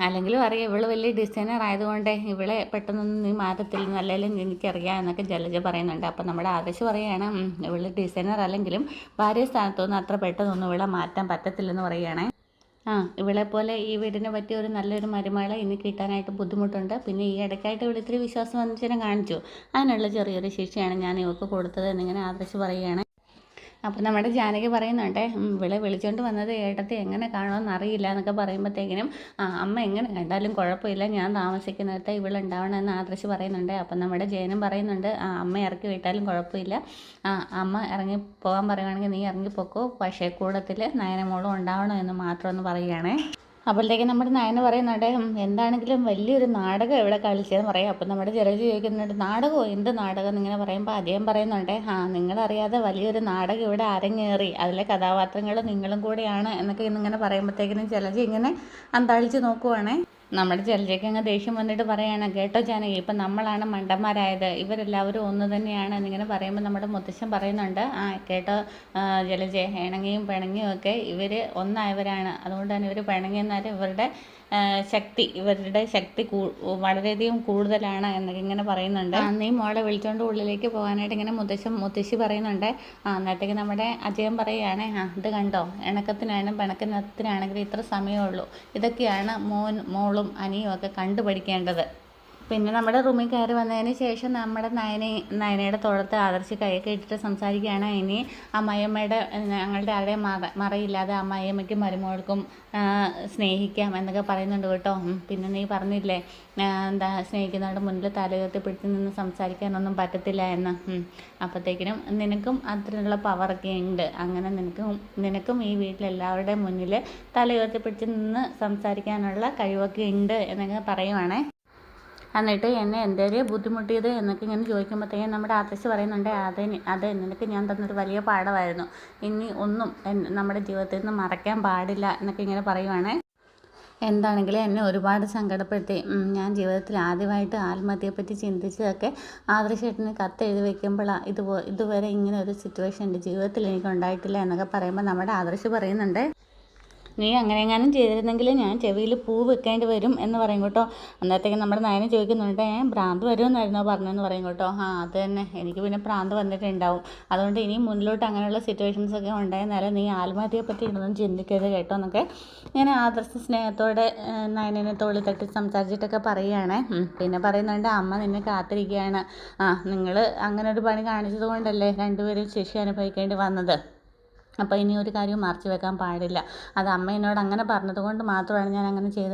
അല്ലെങ്കിലും അറിയാം ഇവള് വലിയ ഡിസൈനർ ആയതുകൊണ്ട് ഇവളെ പെട്ടെന്നൊന്നും നീ മാറ്റത്തില്ല നല്ലതിലും എനിക്കറിയാം എന്നൊക്കെ ജലജ പറയുന്നുണ്ട്. അപ്പം നമ്മുടെ ആദർശ് പറയുകയാണ് ഇവള് ഡിസൈനർ അല്ലെങ്കിലും ഭാര്യ സ്ഥാനത്തൊന്നും അത്ര പെട്ടെന്നൊന്നും ഇവളെ മാറ്റാൻ പറ്റത്തില്ലെന്ന് പറയുകയാണെ. ഇവളെപ്പോലെ ഈ വീടിന് പറ്റിയ ഒരു നല്ലൊരു മരുമകളെ ഇനി കിട്ടാനായിട്ട് ബുദ്ധിമുട്ടുണ്ട്. പിന്നെ ഈ ഇടയ്ക്കായിട്ട് ഇവിടെ ഇത്തിരി വിശ്വാസവഞ്ചന കാണിച്ചു. അതിനുള്ള ചെറിയൊരു ശിക്ഷയാണ് ഞാൻ ഇവൾക്ക് കൊടുത്തത് എന്നിങ്ങനെ ആദർശ് പറയുകയാണ്. അപ്പം നമ്മുടെ ജാനകി പറയുന്നുണ്ട് ഇവളെ വിളിച്ചുകൊണ്ട് വന്നത് ഏട്ടത്തി എങ്ങനെ കാണുമെന്ന് അറിയില്ല എന്നൊക്കെ പറയുമ്പോഴത്തേക്കിനും അമ്മ എങ്ങനെ കണ്ടാലും കുഴപ്പമില്ല, ഞാൻ താമസിക്കുന്നിടത്ത് ഇവളുണ്ടാവണമെന്ന് ആദർശ് പറയുന്നുണ്ട്. അപ്പം നമ്മുടെ ജയനും പറയുന്നുണ്ട് അമ്മ ഇറക്കി വിട്ടാലും കുഴപ്പമില്ല, അമ്മ ഇറങ്ങി പോകാൻ പറയുവാണെങ്കിൽ നീ ഇറങ്ങിപ്പോക്കോ, പക്ഷേ കൂടത്തിൽ നയനമോളും ഉണ്ടാവണം എന്ന് മാത്രമെന്ന് പറയുകയാണേ. അപ്പോഴത്തേക്കും നമ്മുടെ നയന പറയുന്നുണ്ട് എന്താണെങ്കിലും വലിയൊരു നാടകം ഇവിടെ കളിച്ചതെന്ന് പറയും. അപ്പം നമ്മുടെ ജലജ ചോദിക്കുന്നുണ്ട് നാടകമോ, എന്ത് നാടകം എന്നിങ്ങനെ പറയുമ്പോൾ അദ്ദേഹം പറയുന്നുണ്ട് നിങ്ങളറിയാതെ വലിയൊരു നാടകം ഇവിടെ അരങ്ങേറി, അതിലെ കഥാപാത്രങ്ങൾ നിങ്ങളും കൂടെയാണ് എന്നൊക്കെ ഇന്നിങ്ങനെ പറയുമ്പോഴത്തേക്കിനും ജലജ ഇങ്ങനെ അന്താളിച്ച് നോക്കുവാണേ. നമ്മുടെ ജലജയ്ക്ക് അങ്ങ് ദേഷ്യം വന്നിട്ട് പറയാണ് കേട്ടോ ജാനകി, ഇപ്പം നമ്മളാണ് മണ്ടന്മാരായത്, ഇവരെല്ലാവരും ഒന്ന് തന്നെയാണ് എന്നിങ്ങനെ പറയുമ്പോൾ നമ്മുടെ മുത്തശ്ശൻ പറയുന്നുണ്ട് കേട്ടോ ജലജയെ, ഇണങ്ങിയും പിണങ്ങിയും ഒക്കെ ഇവർ ഒന്നായവരാണ്, അതുകൊണ്ട് തന്നെ ഇവർ പിണങ്ങിയെന്നാലും ഇവരുടെ ശക്തി വളരെയധികം കൂടുതലാണ് എന്നൊക്കെ ഇങ്ങനെ പറയുന്നുണ്ട്. നീ മോളെ വിളിച്ചോണ്ട് ഉള്ളിലേക്ക് പോകാനായിട്ട് ഇങ്ങനെ മുത്തശ്ശി പറയുന്നുണ്ട്. എന്നിട്ടേക്ക് നമ്മുടെ അജയൻ പറയുകയാണ് ഇത് കണ്ടോ, ഇണക്കത്തിനായാലും പിണക്കത്തിനാണെങ്കിലും ഇത്ര സമയമേ ഉള്ളൂ, ഇതൊക്കെയാണ് മോളും അനിയും ഒക്കെ കണ്ടുപഠിക്കേണ്ടത്. പിന്നെ നമ്മുടെ റൂമിൽ കയറി വന്നതിന് ശേഷം നമ്മുടെ നയനയുടെ തോളത്ത് ആദർശ് കൈയൊക്കെ ഇട്ടിട്ട് സംസാരിക്കുകയാണ്. ഇനി അമ്മായിയമ്മയുടെ ഞങ്ങളുടെ ആരുടെയും മറയില്ലാതെ അമ്മായിയമ്മയ്ക്കും മരുമകൾക്കും സ്നേഹിക്കാം എന്നൊക്കെ പറയുന്നുണ്ട് കേട്ടോ. പിന്നെ നീ പറഞ്ഞില്ലേ എന്താ സ്നേഹിക്കുന്നവരുടെ മുന്നിൽ തലയുയർത്തി പിടിച്ച് നിന്ന് സംസാരിക്കാനൊന്നും പറ്റത്തില്ല എന്ന്. അപ്പോഴത്തേക്കിനും നിനക്കും അത്തരത്തിലുള്ള പവറൊക്കെ ഉണ്ട്, അങ്ങനെ നിനക്കും ഈ വീട്ടിലെല്ലാവരുടെയും മുന്നിൽ തലയുയർത്തി പിടിച്ച് നിന്ന് സംസാരിക്കാനുള്ള കഴിവൊക്കെ ഉണ്ട് എന്നൊക്കെ പറയുവാണേ. എന്നിട്ട് എന്നെ എന്തേലും ബുദ്ധിമുട്ടിയത് എന്നൊക്കെ ഇങ്ങനെ ചോദിക്കുമ്പോഴത്തേക്കും നമ്മുടെ ആദർശ് പറയുന്നുണ്ട് അത് നിനക്ക് ഞാൻ തന്നൊരു വലിയ പാഠമായിരുന്നു, ഇനി ഒന്നും നമ്മുടെ ജീവിതത്തിൽ നിന്ന് മറക്കാൻ പാടില്ല എന്നൊക്കെ ഇങ്ങനെ പറയുവാണ്. എന്താണെങ്കിലും എന്നെ ഒരുപാട് സങ്കടപ്പെടുത്തി. ഞാൻ ജീവിതത്തിൽ ആദ്യമായിട്ട് ആത്മഹത്യയെപ്പറ്റി ചിന്തിച്ചതൊക്കെ ആദർശേട്ടന് കത്തെഴുതി വയ്ക്കുമ്പോഴാണ്. ഇതുവരെ ഇങ്ങനെ ഒരു സിറ്റുവേഷൻ എൻ്റെ ജീവിതത്തിൽ എനിക്ക് ഉണ്ടായിട്ടില്ല എന്നൊക്കെ പറയുമ്പോൾ നമ്മുടെ ആദർശ് പറയുന്നുണ്ട് നീ അങ്ങനെയെങ്ങാനും ചെയ്തിരുന്നെങ്കിൽ ഞാൻ ചെവിയിൽ പൂ വെക്കേണ്ടി വരും എന്ന് പറയും കേട്ടോ. അന്നേരത്തേക്ക് നമ്മുടെ നയനെ ചോദിക്കുന്നുണ്ട് ഭ്രാന്ത് വരുമെന്നായിരുന്നോ പറഞ്ഞതെന്ന് പറയും കേട്ടോ. അത് തന്നെ, എനിക്ക് പിന്നെ ഭ്രാന്ത് വന്നിട്ടുണ്ടാവും, അതുകൊണ്ട് ഇനി മുന്നിലോട്ട് അങ്ങനെയുള്ള സിറ്റുവേഷൻസ് ഒക്കെ ഉണ്ടായിരുന്നാല് നീ ആത്മഹത്യയെ പറ്റി ഇതൊന്നും ചിന്തിക്കരുത് കേട്ടോ എന്നൊക്കെ ഇങ്ങനെ ആദർശ സ്നേഹത്തോടെ നയനെ തോളിൽ തട്ടി സംസാരിച്ചിട്ടൊക്കെ പറയുകയാണ്. പിന്നെ പറയുന്നുണ്ട് അമ്മ നിന്നെ കാത്തിരിക്കുകയാണ്, നിങ്ങൾ അങ്ങനെ ഒരു പണി കാണിച്ചത് കൊണ്ടല്ലേ രണ്ടുപേരും ശിക്ഷ അനുഭവിക്കേണ്ടി വന്നത്, അപ്പോൾ ഇനി ഒരു കാര്യവും മറച്ചു വെക്കാൻ പാടില്ല, അത് അമ്മ എന്നോട് അങ്ങനെ പറഞ്ഞത് കൊണ്ട് മാത്രമാണ് ഞാൻ അങ്ങനെ ചെയ്തത്.